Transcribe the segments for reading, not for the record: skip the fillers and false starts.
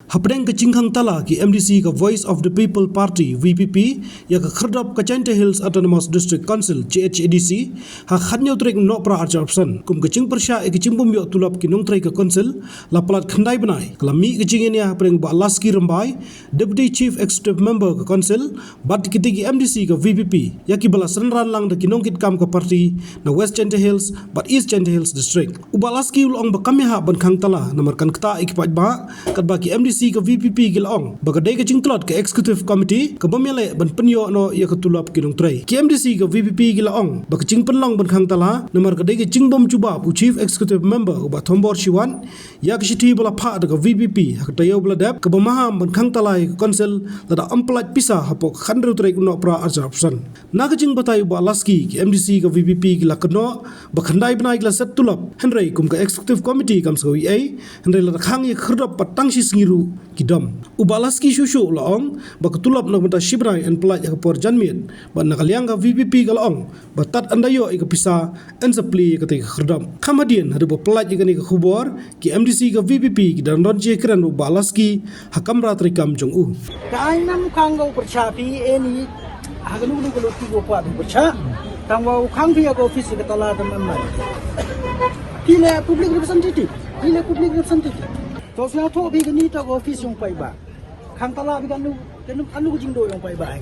Hapdeng ke Khang tala ki MDC ka Voice of the People Party VPP ya ka Khyrdop ka Chente Hills Autonomous District Council CHADC ha khanyo trek no pra archapsan kum ke ching persya e ke chimbum yo tulop ki nong trek ka council la plat khandai Bnai klami ke ching ya preng ba laski rambai Deputy Chief Executive Member ka council bat ki tigi MDC ka VPP ya ki bala senran lang de ki nong kit kam ka party na West Chente Hills but East Chente Hills District ubalaski ulong ba kami ha ban Khang tala namar kan kta ikipaj ba kat ba ki MDC ka VPP gilong bagadai ka jingtlot ka Executive Committee ka bamyale ban penyo no ya ka tulop kinong tray ki MDC ka VPP gilong ba ka jingpenlong ban Khang tala namar ka dai ka jingbom chuba pu Chief Executive Member ba thombor shiwan ya ka shiti bala pha da ka VPP ka tayo bala dep ka bamaham ban Khang tala ka council da amplat pisa hapok khandru tray no pra arjapsan na ka jing batay ba laski ki MDC ka VPP gila kno ba khandai Bnai gila set tulop henry kum ka Executive Committee kam so Eiei henry la Khang ya Khyrdop patang si Sngew kidam ubalaski shushu laong bakatulap nak mata shibrai en pelat ya kapor janmian ba nakaliang ka VPP galong batat andayo ika pisa en sapli ka te Khyrdop kamadian hadu ba pelat ya ni ka khubor ki MDC ka VPP ki dan ronje kran ubalaski hakam ratri kam jong u ka ai nam Khang go perchapi eni haganu nu ko tu go pa percha tang wa Khang pia go office ka tala tam mai pile public representative to sia tho bi gani to office yung pai ba Khang tala bi ganu anu ko jingdo yung pai ba ai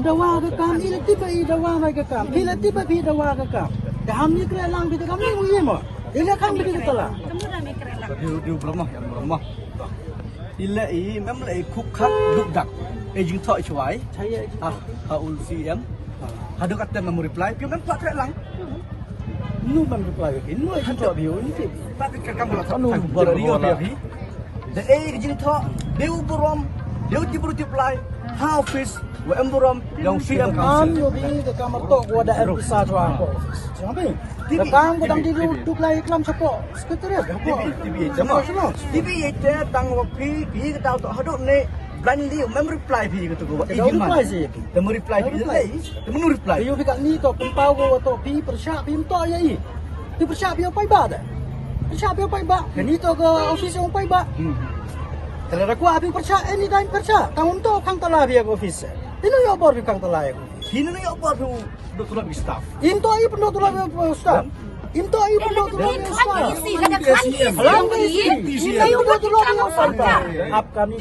dawa ka kam ile tiba i dawa mai ka kam ile tiba bi dawa ka kam da ham ni kre lang bi ka kam ni wi mo ile Khang bi ka tala điều brahma ile i mem le khuk khak duk dak e jing thoi chwai ha ul cm ha duk atem mem reply pi mem plat lang nu bang reply ke nu ai tho bi ni ti ta ka kam la thanu rio bi the e jing tho deu burom deu ti bru reply ha office wa em burom dong cm am yo bi ke kamar to ko da er bisa jwa ko sampai the kam ko dang di duk lai klam sapo sekretariat ko tv jama tv ite tang wa pi ka taw to hadu ne blindly mem reply phi ko to ko e reply si the reply phi le the menu reply yo bi ka ni to pau ko to pi persha pi to ya i ti persha pi pai ba da persha pi pai ba ni to ko office yung pai ba kalau aku abi persha anytime persha tangum to Khang tala bi office ino yo bor bi Khang tala ya hino yo bor bi do tulap staff into ai pun do tulap staff into ai pun do tulap staff halang isi yo do tulap yo staff ap kami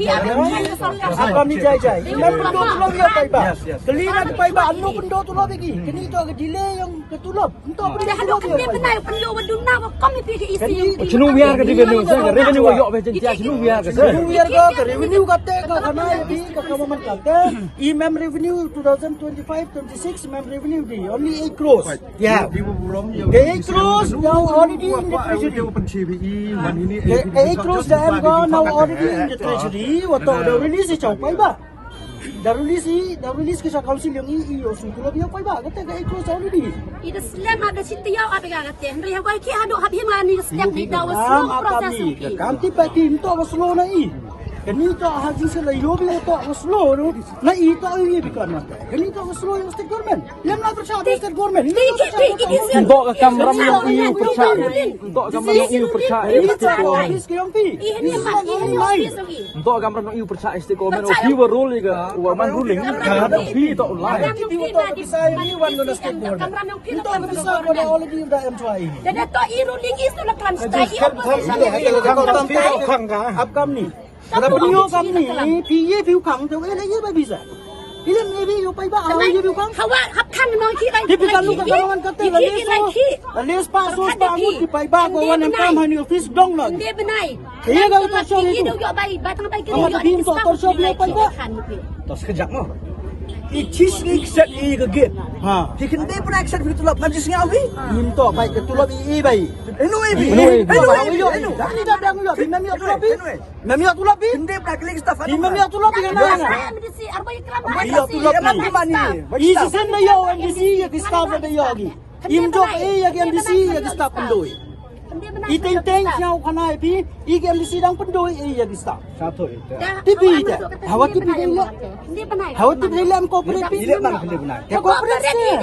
jai ino pun do tulap yo pai ba kelina ke pai ba anu pun do tulap lagi kini to ke delay yang ke tulap into pun do tulap yo Bnai perlu waduna kami pergi isi Shillong Mail ke revenue yo be jentia Shillong Mail ke ke revenue kate ka kana bi ka government kate e mem revenue 2025-26 mem revenue di only 8 crores yeah 8 crores now already in the treasury 8 crores that go now already in the treasury what the release is chau pai ba the release ke sa council yang i o su tulo biya pai ba kate ka 8 crores already ida slam ada sintiau apa gagate henry habai ki hadu habim ngani slam di dawas slow process ki kam ti pa tim to slow na i kani to hajin se lai lobi to slow na i to i bi kan kani to slow yung state government lem na persya state government untuk ke kamram yang iu percaya untuk kamram yang iu percaya office ke yang pi untuk kamram yang iu percaya istiqomah o viewer rule ke waman ruling ada pi to online ti to bisa ni wan no state government to bisa ko na already da M2 dan to i ruling is to la kan stay up kam ni ada video kam ni piye view Khang to ele ye ba bisa ile me view pai ba ai view Khang hawa hap kan no ki lai ti kan lu ka kawan ka te les pa so pa mu ti pai ba ko wan em kam hani office dong no de Bnai ye ga to so ni yo bai batang bai ki yo to so pai ba to sekejap mo ichis ni set i ke gate ha he can they pun accept itu tulap majlis ngawi nim to bai ke tulop i bai eno bi yo ni da dang yo bi mem yo tulop bi mem yo tulop bi they pun klik staff bi mem yo tulop bi kana MDC arbai kram yo tulop ni isi sen na yo MDC ya ki staff da yo gi im dok ya ki MDC ya ki staff ndoi Iteng siau kanai pi igem di sidang pendoi ya di staf. Satu itu. TV je. Hawa TV dia. Hawa TV dia corporate pi. Ile man kena benar. Ya corporate ke?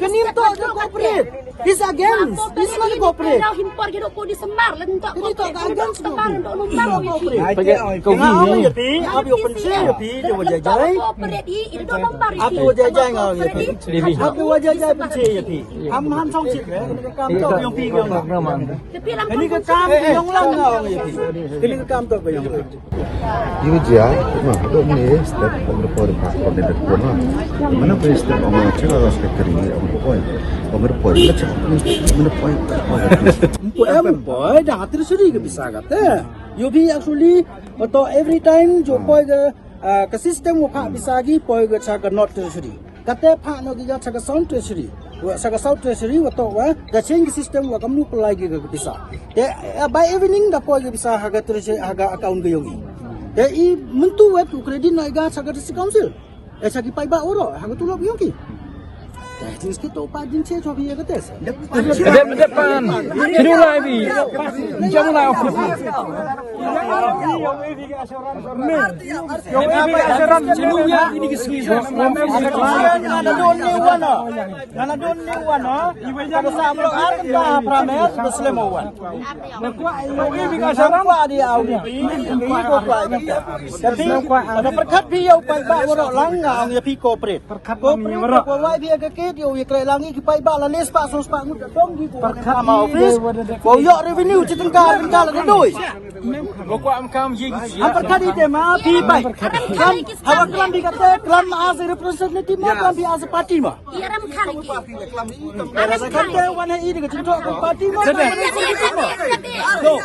Kenim to je corporate. This against. This not corporate. Himpor hidup ko di Semar lentok. Ini to against Semar untuk numpang corporate. Kau Kenapa gini. ya pi? Abi open share pi dia wajai. Corporate ini dok numpang. Abi wajai ngau ya pi. Abi wajai pensi ya pi. Ham han song sit le. Kam to yang pi yang lang. Ini ke kam yang lang ngau ya pi. Ini ke kam to yang lang. Ini dia, mah, itu ni step pemberpor pemberpor mana pun step pemberpor harus sekali pemberpor macam pemberpor. Boy, dah terus suri ke bisa kata. You be actually atau every time jo boy ke sistem wakak bisa lagi boy ke cakap not terus suri. Kata pak nak kita cakap sound terus suri. Cakap sound terus suri atau dah change sistem wakam lu pelagi ke bisa. By evening dah boy ke bisa harga terus harga account ke yogi. I mentu web kredit naik gas harga district council. Sagi pai ba oro harga tulop yogi. Dah jenis kita upah jenis coba ya ketes. Depan. Hidup lagi. Jangan lah ofis. Yang apa asuran seluruhnya ini kesini. Nana don ni wana. Nana don ni wana. Kalau sampai arkan dah pramet berselemuan. Yang ini asuran kuat dia awal. Ini kuat. Tapi ada perkat dia upah ba oro langang ya pi corporate. Corporate kuat dia ke dia kira langi kipai ba la les pak sos pak ngut dong di sama office ko yo revenue citengkar la doi Kau am ye. apa tadi tema pi pai kam hawa klam bi kata klam as representative ma klam bi as party ma Iya ram Khang iki. ada kata wan hai de cinto party ma so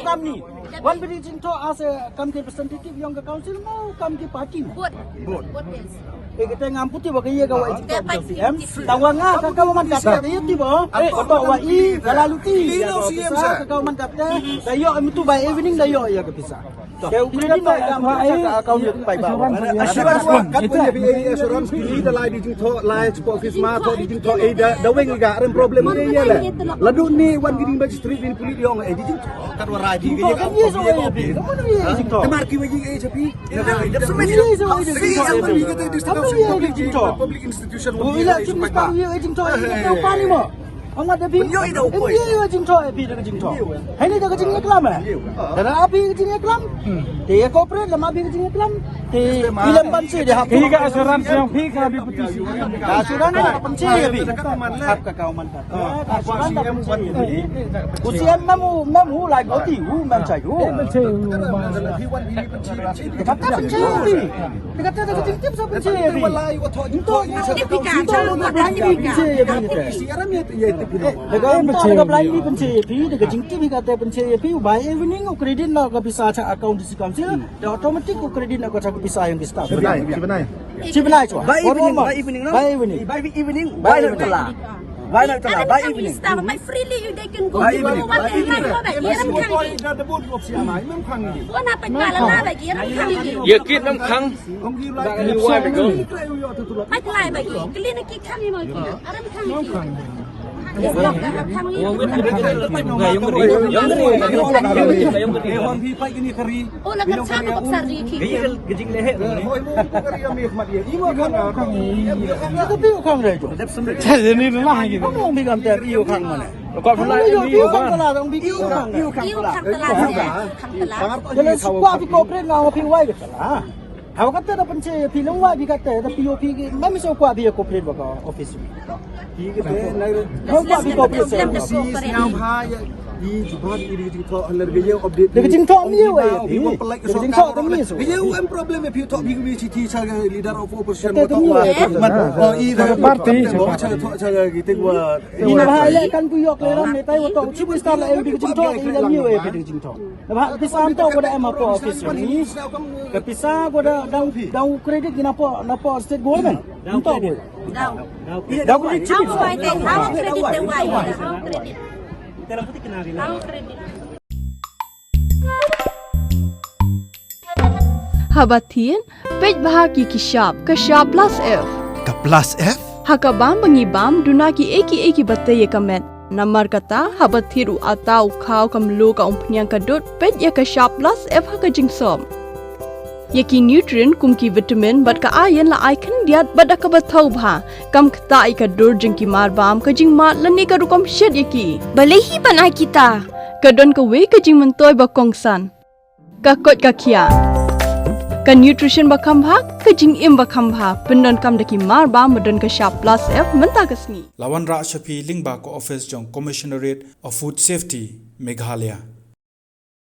kam ni wan bi cinto as kam representative yang ke council mau kam ke party ma Buat. kita ngamputi bagai ia kawai CM tawanga kakau man kata dia tiba atau wai galaluti kakau man kata dayo itu by evening dayo ya kepisa Kau kredit nak account pai ba Assurance kat punya BAE assurance kini dah lai di jingto lai support fisma to di jingto da weng ga ada problem ni ya la ladu ni wan giding ba street ni puli diong di jingto kat warai di ge kan ye so ye kamar ki wajing sapi dah semua public institution Bila cuma tahu ye jingto tahu pani mo Ông ada bi. Iya jing to bi de jing to. Hai ni de jing eklam ah. Dan api jing eklam. Dia corporate lama bi jing eklam. Di film panci dia hap. Ini kan asuransi yang pi kan habis petisi. Asuransi nak panci ya bi. Hap ka kau man ta. Asuransi nak panci ya bi. Usia mamu lai go ti hu man chai hu. Kata panci ya bi. Kata de jing tip sa panci ya bi. Itu Dekat belanja di penci pi, dekat jingti bi kata penci pi, by evening kredit nak bisa cak account di council, dan automatik kredit nak cak bisa yang di staff. Cibenai cuba. By evening. By evening. Staff my freely you they can go. By evening. Iya ram Khang iki. Bukan apa kala bagi ram Khang iki. Ya kit nam Khang. Ni waiไปก่อน ไม่เป็นไรbagi. Klinik ki Khang mau iki. Aram Khang iki. Yang pi pai ini kari. Oh la kan sana besar di iki. Gejing lehe. Kari yang mek dia. Imo kan Itu pi Khang dah tu. Jadi ni lah gitu. Kamu bi kan ter pi Khang mana? Kau pula Pi Khang telah orang bi Khang. Iyo Khang telah. Khang telah. Kalau suka pi corporate ngau pi wai ke telah. Awak kata dah penci pi lewat bi kata dah POP ke memang suka pi corporate baka office. Kau pi corporate. I jumpa di jingto alergi update. Dekat jingto ni weh. Dekat jingto tu ni so. Dia problem pi tok bi CT saga leader of opposition Kata tu ni weh. Parti. Saga gitu gua. Ini bahaya kan puyok leram ni tai waktu cipu star la dekat jingto ni ni weh dekat jingto. Bah pisah tu gua dah apa office ni. Kepisah gua dah kredit napa state government. Untuk gua. Dah kredit cipu. How kredit te wai. How kredit. Habatin, pej bahagi kishap plus F. Ka plus F? Hakabam bangibam duna ki eki bataye kamet. Namar kata habat thiru atau kau kamlu ka umpnyang kadut pet ya ka sharp plus f ha ka jingsom. Yaki nutrient kumki vitamin bat ka iron la icon diat bada ka bathau bha kam kta I ka dur jingki mar bam ka jing mat lani ka rukom shed yaki. Balehi banai kita. Kadon ka we ka jing mentoy ba kongsan. Ka kot ka kia. Ka nutrition ba kambha ka jing im ba kambha pendon kam daki mar bam medon ka sharp plus f menta ka sngi. Lawan Ra Shapi Lingba ko office jong Commissionerate of Food Safety Meghalaya.